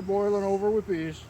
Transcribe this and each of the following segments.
they're boiling over with bees.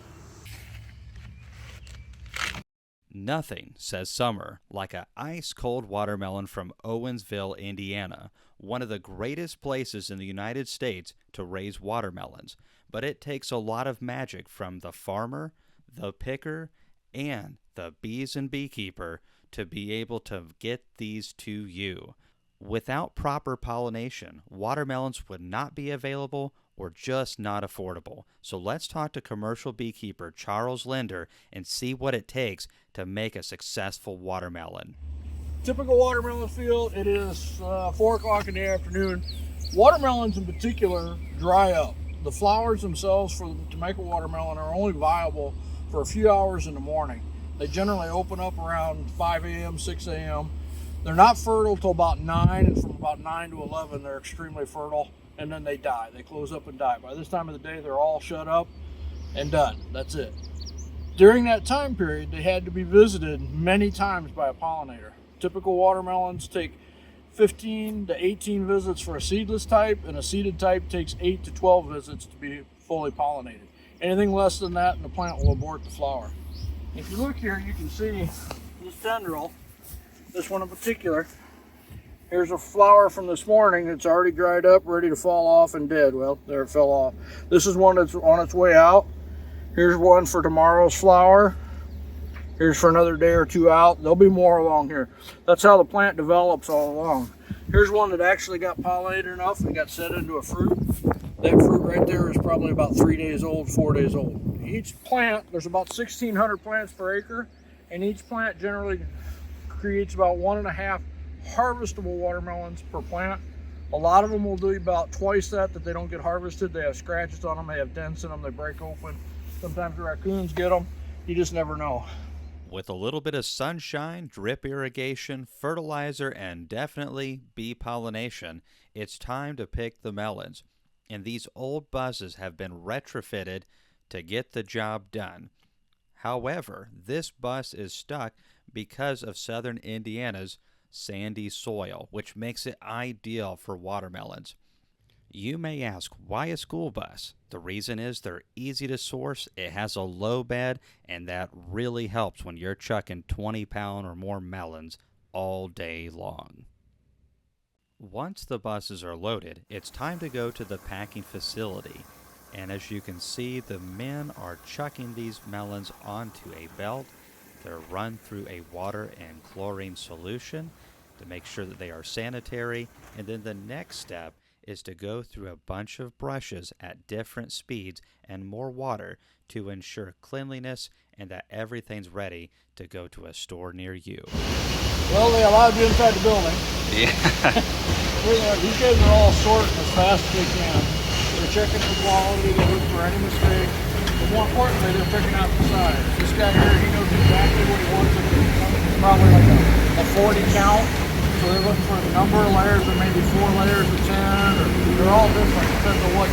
Nothing says summer like a ice-cold watermelon from Owensville, Indiana, one of the greatest places in the United States to raise watermelons. But it takes a lot of magic from the farmer, the picker, and the bees and beekeeper to be able to get these to you. Without proper pollination, watermelons would not be available or just not affordable. So let's talk to commercial beekeeper Charles Linder and see what it takes to make a successful watermelon. Typical watermelon field, it is 4 o'clock in the afternoon. Watermelons in particular dry up. The flowers themselves to make a watermelon are only viable for a few hours in the morning. They generally open up around 5 a.m., 6 a.m. They're not fertile till about 9, and from about 9 to 11 they're extremely fertile, and then they die. They close up and die. By this time of the day they're all shut up and done. That's it. During that time period they had to be visited many times by a pollinator. Typical watermelons take 15 to 18 visits for a seedless type, and a seeded type takes 8 to 12 visits to be fully pollinated. Anything less than that and the plant will abort the flower. If you look here, you can see this tendril, this one in particular. Here's a flower from this morning. It's already dried up, ready to fall off and dead. Well, there it fell off. This is one that's on its way out. Here's one for tomorrow's flower. Here's for another day or two out. There'll be more along here. That's how the plant develops all along. Here's one that actually got pollinated enough and got set into a fruit. That fruit right there is probably about 3 days old, 4 days old. Each plant, there's about 1,600 plants per acre, and each plant generally creates about 1.5 harvestable watermelons per plant. A lot of them will do about twice that they don't get harvested. They have scratches on them, they have dents in them, they break open. Sometimes the raccoons get them. You just never know. With a little bit of sunshine, drip irrigation, fertilizer, and definitely bee pollination, it's time to pick the melons. And these old buses have been retrofitted to get the job done. However, this bus is stuck because of southern Indiana's sandy soil, which makes it ideal for watermelons. You may ask, why a school bus? The reason is they're easy to source, it has a low bed, and that really helps when you're chucking 20-pound or more melons all day long. Once the buses are loaded, it's time to go to the packing facility. And as you can see, the men are chucking these melons onto a belt. They're run through a water and chlorine solution to make sure that they are sanitary. And then the next step is to go through a bunch of brushes at different speeds and more water to ensure cleanliness and that everything's ready to go to a store near you. Well, they allowed you inside the building. Yeah. These guys are all sorting as fast as they can. They're checking for quality, they look for any mistake, but more importantly, they're picking out the size. This guy here, he knows exactly what he wants. It's probably like a 40 count. So they're looking for the number of layers, or maybe 4 layers of 10, or they're all different. Depends on what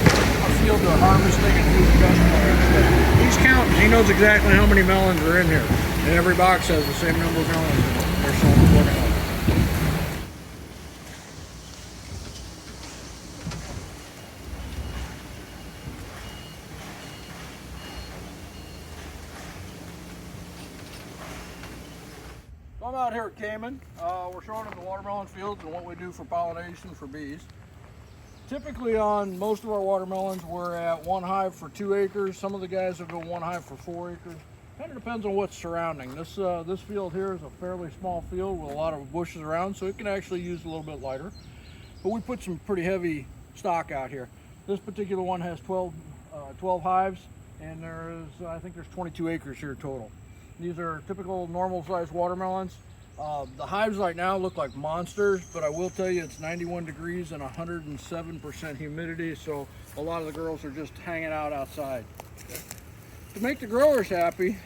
field they're harvesting and who's adjusting. He's counting. He knows exactly how many melons are in here, and every box has the same number of melons in it. They're so important. I'm out here at Cayman. We're showing them the watermelon fields and what we do for pollination for bees. Typically on most of our watermelons, we're at 1 hive for 2 acres. Some of the guys will go 1 hive for 4 acres. Kind of depends on what's surrounding. This field here is a fairly small field with a lot of bushes around, so it can actually use a little bit lighter. But we put some pretty heavy stock out here. This particular one has 12 hives, and I think there's 22 acres here total. These are typical normal sized watermelons. The hives right now look like monsters, but I will tell you it's 91 degrees and 107% humidity, so a lot of the girls are just hanging out outside. To make the growers happy,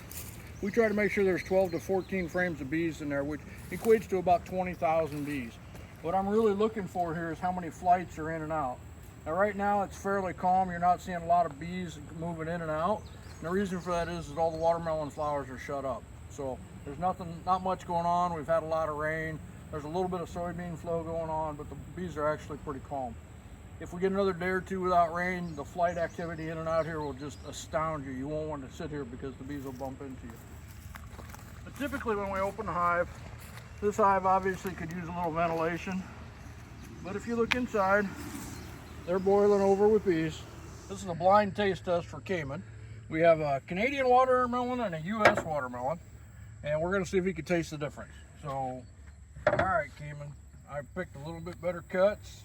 we try to make sure there's 12 to 14 frames of bees in there, which equates to about 20,000 bees. What I'm really looking for here is how many flights are in and out. Now right now it's fairly calm. You're not seeing a lot of bees moving in and out. And the reason for that is all the watermelon flowers are shut up. So there's not much going on. We've had a lot of rain. There's a little bit of soybean flow going on, but the bees are actually pretty calm. If we get another day or two without rain, the flight activity in and out here will just astound you. You won't want to sit here because the bees will bump into you. But typically when we open the hive, this hive obviously could use a little ventilation. But if you look inside, they're boiling over with bees. This is a blind taste test for Cayman. We have a Canadian watermelon and a US watermelon. And we're gonna see if he can taste the difference. So, all right, Cayman, I picked a little bit better cuts.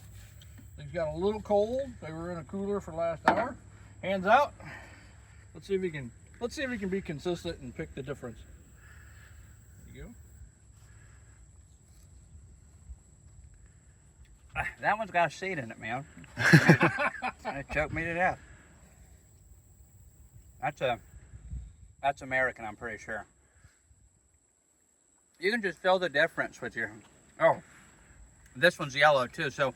These got a little cold. They were in a cooler for the last hour. Hands out. Let's see if he can be consistent and pick the difference. There you go. That one's got a seed in it, man. It choked me to death. That's American, I'm pretty sure. You can just feel the difference with your. Oh, this one's yellow too. So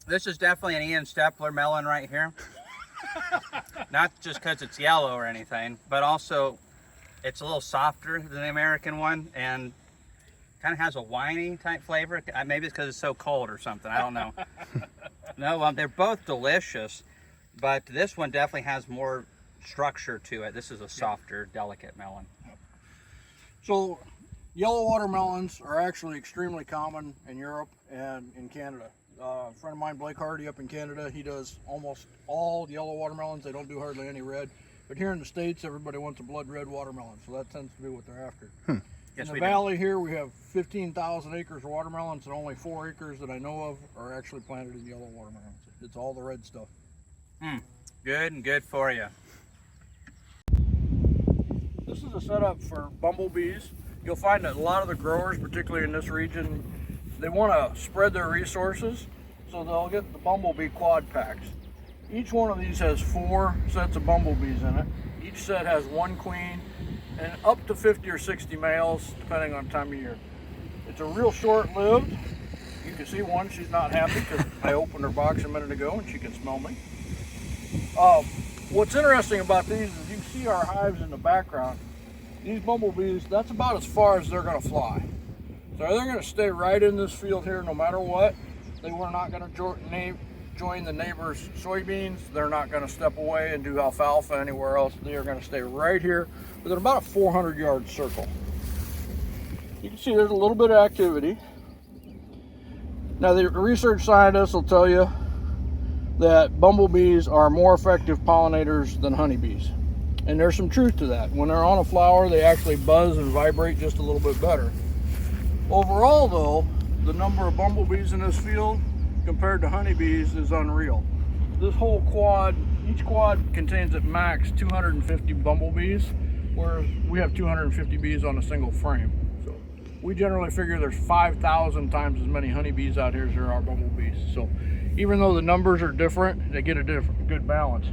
this is definitely an Ian Stepler melon right here. Not just because it's yellow or anything, but also it's a little softer than the American one and kind of has a winey type flavor. Maybe it's because it's so cold or something. I don't know. No, they're both delicious, but this one definitely has more structure to it. This is a softer, delicate melon. So, yellow watermelons are actually extremely common in Europe and in Canada. A friend of mine, Blake Hardy, up in Canada, he does almost all yellow watermelons. They don't do hardly any red. But here in the States, everybody wants a blood red watermelon, so that tends to be what they're after. Yes, in the valley here, we have 15,000 acres of watermelons, and only 4 acres that I know of are actually planted in yellow watermelons. It's all the red stuff. Good and good for you. This is a setup for bumblebees. You'll find that a lot of the growers, particularly in this region, they want to spread their resources, so they'll get the bumblebee quad packs. Each one of these has 4 sets of bumblebees in it. Each set has 1 queen and up to 50 or 60 males, depending on time of year. It's a real short-lived. You can see one, she's not happy because I opened her box a minute ago and she can smell me. What's interesting about these is you see our hives in the background. These bumblebees, that's about as far as they're going to fly. So they're going to stay right in this field here no matter what. They were not going to join the neighbor's soybeans. They're not going to step away and do alfalfa anywhere else. They are going to stay right here within about a 400-yard circle. You can see there's a little bit of activity. Now the research scientists will tell you that bumblebees are more effective pollinators than honeybees. And there's some truth to that. When they're on a flower, they actually buzz and vibrate just a little bit better. Overall though, the number of bumblebees in this field compared to honeybees is unreal. This whole quad, each quad contains at max 250 bumblebees, whereas we have 250 bees on a single frame. So we generally figure there's 5,000 times as many honeybees out here as there are bumblebees. So even though the numbers are different, they get a good balance.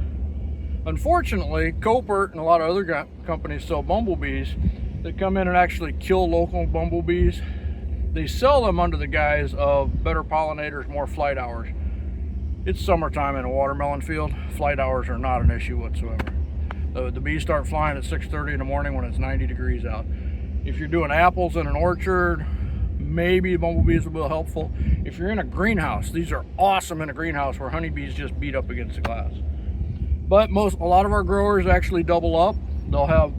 Unfortunately, Copert and a lot of other companies sell bumblebees that come in and actually kill local bumblebees. They sell them under the guise of better pollinators, more flight hours. It's summertime in a watermelon field. Flight hours are not an issue whatsoever. The bees start flying at 6:30 in the morning when it's 90 degrees out. If you're doing apples in an orchard, maybe bumblebees will be helpful. If you're in a greenhouse, these are awesome in a greenhouse where honeybees just beat up against the glass. But a lot of our growers actually double up. They'll have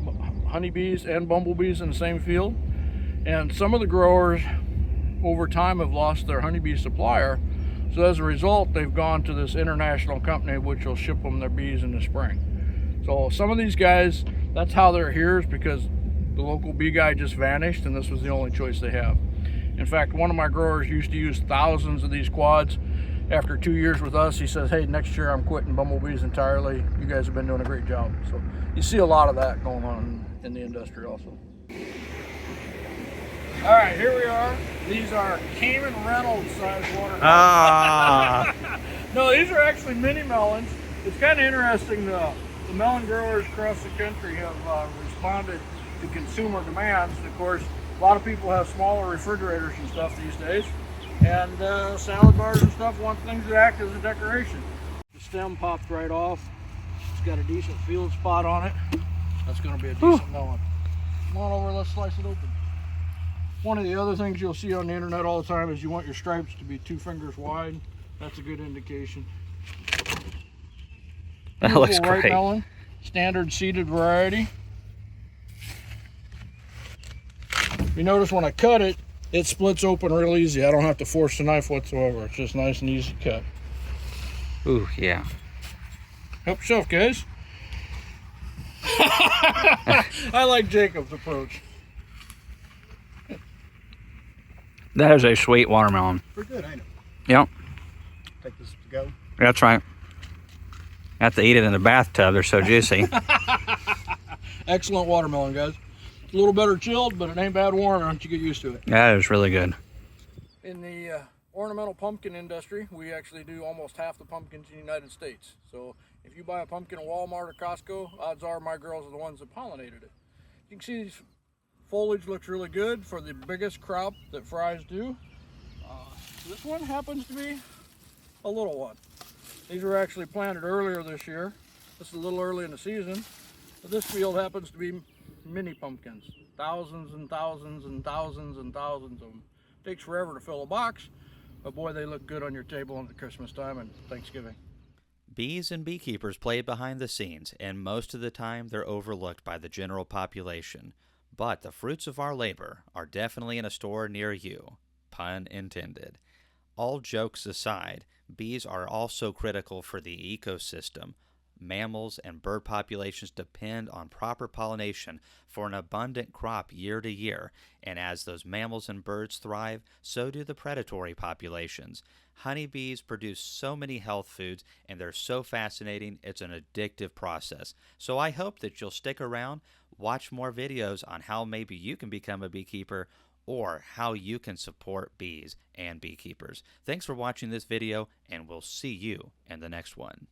honeybees and bumblebees in the same field. And some of the growers over time have lost their honeybee supplier. So as a result, they've gone to this international company which will ship them their bees in the spring. So some of these guys, that's how they're here, is because the local bee guy just vanished and this was the only choice they have. In fact, one of my growers used to use thousands of these quads. After 2 years with us, he says, hey, next year I'm quitting bumblebees entirely. You guys have been doing a great job. So you see a lot of that going on in the industry also. All right, here we are. These are Cayman Reynolds size watermelons. No, these are actually mini melons. It's kind of interesting. The melon growers across the country have responded to consumer demands. Of course, a lot of people have smaller refrigerators and stuff these days. And salad bars and stuff want things that act as a decoration. The stem popped right off. It's got a decent field spot on it. That's going to be a decent melon. Come on over, let's slice it open. One of the other things you'll see on the internet all the time is you want your stripes to be 2 fingers wide. That's a good indication. That looks Beautiful ripe great. melon, standard seeded variety. You notice when I cut it, it splits open real easy. I don't have to force the knife whatsoever. It's just nice and easy to cut. Ooh, yeah. Help yourself, guys. I like Jacob's approach. That is a sweet watermelon. Pretty good, ain't it? Yep, Take this to go. that's right. Have to eat it in the bathtub. They're so juicy. Excellent watermelon, guys. It's a little better chilled, but it ain't bad warm once you get used to it. That is really good. In the ornamental pumpkin industry, we actually do almost half the pumpkins in the United States. So if you buy a pumpkin at Walmart or Costco, odds are my girls are the ones that pollinated it. You can see these foliage looks really good for the biggest crop that fries do. This one happens to be a little one. These were actually planted earlier this year. This is a little early in the season. But this field happens to be mini pumpkins. Thousands and thousands and thousands and thousands of them. Takes forever to fill a box, but boy, they look good on your table at Christmas time and Thanksgiving. Bees and beekeepers play behind the scenes, and most of the time they're overlooked by the general population. But the fruits of our labor are definitely in a store near you. Pun intended. All jokes aside, bees are also critical for the ecosystem. Mammals and bird populations depend on proper pollination for an abundant crop year to year, and as those mammals and birds thrive, so do the predatory populations. Honeybees produce so many health foods, and they're so fascinating, it's an addictive process. So I hope that you'll stick around, watch more videos on how maybe you can become a beekeeper, or how you can support bees and beekeepers. Thanks for watching this video, and we'll see you in the next one.